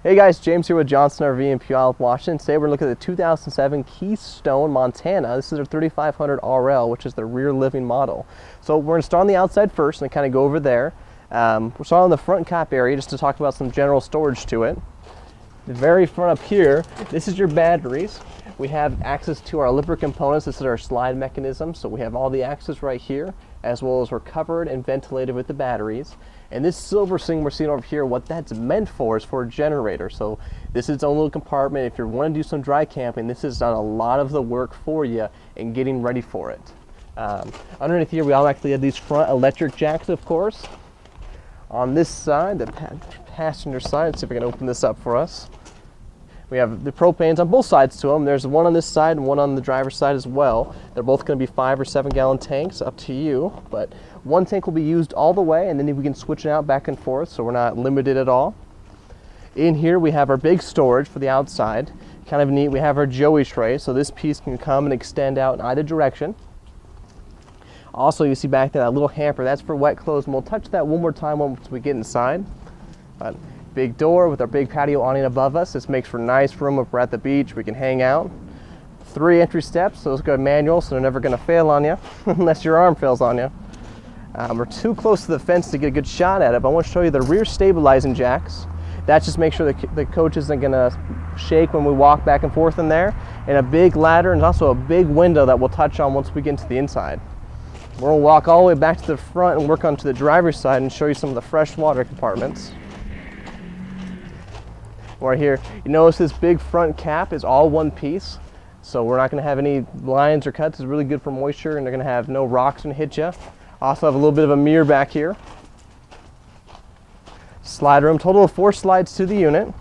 Hey guys, James here with Johnson RV in Puyallup, Washington. Today we're looking at the 2007 Keystone Montana. This is our 3500 RL, which is the rear living model. So we're going to start on the outside first and kind of go over there. We're starting on the front cap area just to talk about some general storage to it. The very front up here, this is your batteries. We have access to our lipper components. This is our slide mechanism. So we have all the access right here, as well as we're covered and ventilated with the batteries. And this silver thing we're seeing over here, what that's meant for is for a generator. So this is its own little compartment. If you want to do some dry camping, this has done a lot of the work for you in getting ready for it. Underneath here, we all actually have these front electric jacks, of course. On this side, the passenger side, let's see if we can open this up for us. We have the propanes on both sides to them. There's one on this side and one on the driver's side as well. They're both going to be 5 or 7 gallon tanks, up to you. But one tank will be used all the way, and then we can switch it out back and forth, so we're not limited at all. In here we have our big storage for the outside. Kind of neat. We have our Joey tray, so this piece can come and extend out in either direction. Also, you see back there that little hamper, that's for wet clothes, and we'll touch that one more time once we get inside. But big door with our big patio awning above us. This makes for nice room if we're at the beach. We can hang out. 3 entry steps. Those go manual, so they're never going to fail on you unless your arm fails on you. We're too close to the fence to get a good shot at it, but I want to show you the rear stabilizing jacks. That just makes sure the coach isn't going to shake when we walk back and forth in there. And a big ladder, and also a big window that we'll touch on once we get into the inside. We're going to walk all the way back to the front and work onto the driver's side and show you some of the freshwater compartments. Right here, you notice this big front cap is all one piece, so we're not going to have any lines or cuts. It's really good for moisture, and they're going to have no rocks and hit you. Also have a little bit of a mirror back here. Slide room, total of 4 slides to the unit.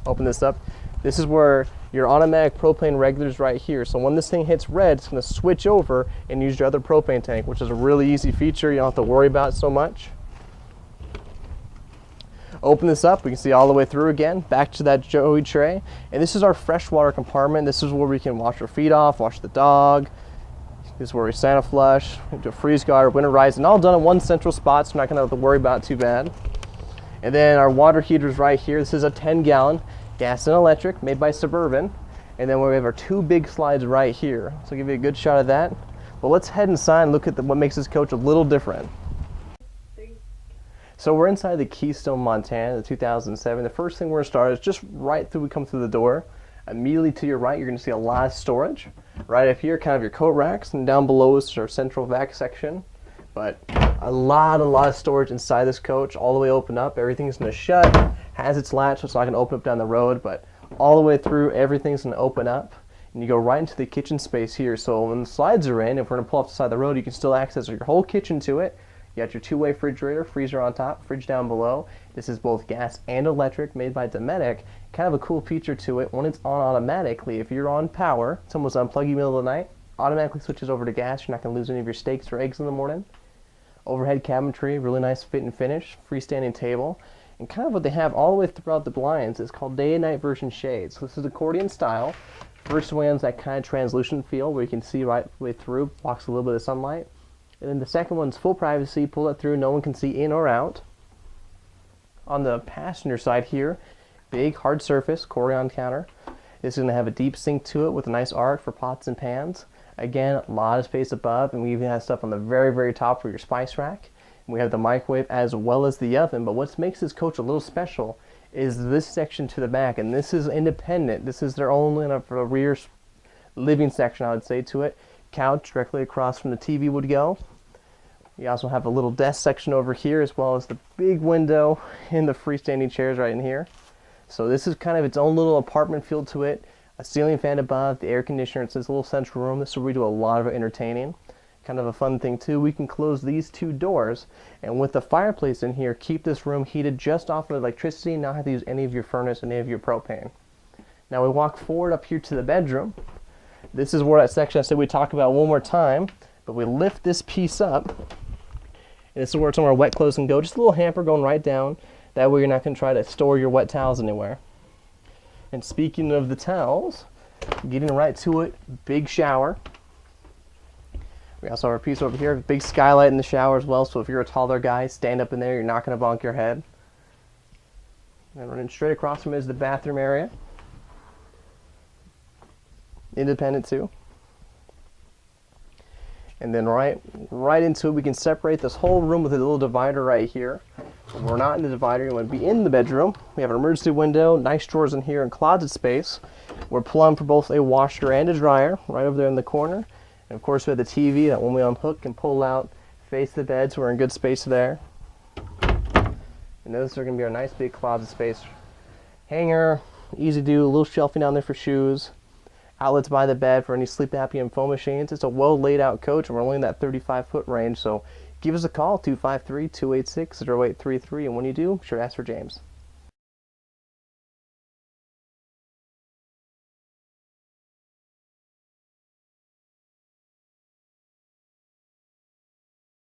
Open this up. This is where your automatic propane regulars right here. So when this thing hits red, it's going to switch over and use your other propane tank, which is a really easy feature. You don't have to worry about it so much. Open this up, we can see all the way through again, back to that Joey tray. And this is our freshwater compartment. This is where we can wash our feet off, wash the dog. This is where we Santa flush, do a freeze guard, winterize, and all done in one central spot, so we're not going to have to worry about it too bad. And then our water heaters right here. This is a 10-gallon gas and electric made by Suburban. And then we have our 2 big slides right here. So I'll give you a good shot of that. But let's head inside and look at what makes this coach a little different. So we're inside the Keystone Montana, the 2007. The first thing we're going to start is just right through we come through the door. Immediately to your right, you're going to see a lot of storage. Right up here, kind of your coat racks, and down below is our central vac section. But a lot of storage inside this coach, all the way open up. Everything's going to shut, has its latch, so it's not going to open up down the road, but all the way through, everything's going to open up. And you go right into the kitchen space here. So when the slides are in, if we're going to pull off the side of the road, you can still access your whole kitchen to it. You got your 2-way refrigerator, freezer on top, fridge down below. This is both gas and electric, made by Dometic. Kind of a cool feature to it. When it's on automatically, if you're on power, someone's unplugging you middle of the night, automatically switches over to gas. You're not going to lose any of your steaks or eggs in the morning. Overhead cabinetry, really nice fit and finish. Freestanding table. And kind of what they have all the way throughout the blinds is called day and night version shades. So this is accordion style. First one's that kind of translucent feel where you can see right the way through, blocks a little bit of sunlight. And then the second one's full privacy, pull it through, no one can see in or out. On the passenger side here, big hard surface, Corian counter. This is going to have a deep sink to it with a nice arc for pots and pans. Again, a lot of space above, and we even have stuff on the very top for your spice rack. And we have the microwave as well as the oven, but what makes this coach a little special is this section to the back, and this is independent. This is their own rear living section, I would say, to it. Couch directly across from the TV would go. You also have a little desk section over here, as well as the big window and the freestanding chairs right in here. So this is kind of its own little apartment feel to it. A ceiling fan above, the air conditioner. It's this little central room. This is where we do a lot of entertaining. Kind of a fun thing too. We can close these 2 doors, and with the fireplace in here, keep this room heated just off of electricity, not have to use any of your furnace, any of your propane. Now we walk forward up here to the bedroom. This is where that section I said we talk about one more time, but we lift this piece up, and this is where some of our wet clothes can go. Just a little hamper going right down. That way you're not going to try to store your wet towels anywhere. And speaking of the towels, getting right to it, big shower. We also have a piece over here, big skylight in the shower as well, so if you're a taller guy, stand up in there, you're not going to bonk your head. And running straight across from it is the bathroom area. Independent too. And then right into it, we can separate this whole room with a little divider right here. We're not in the divider, you want to be in the bedroom. We have an emergency window, nice drawers in here, and closet space. We're plumbed for both a washer and a dryer right over there in the corner. And of course we have the TV that when we unhook and pull out, face the bed, so we're in good space there. And those are going to be our nice big closet space. Hanger, easy to do, a little shelving down there for shoes. Outlets by the bed for any sleep apnea and foam machines. It's a well laid out coach, and we're only in that 35-foot range, so give us a call, 253-286-0833, and when you do, be sure to ask for James.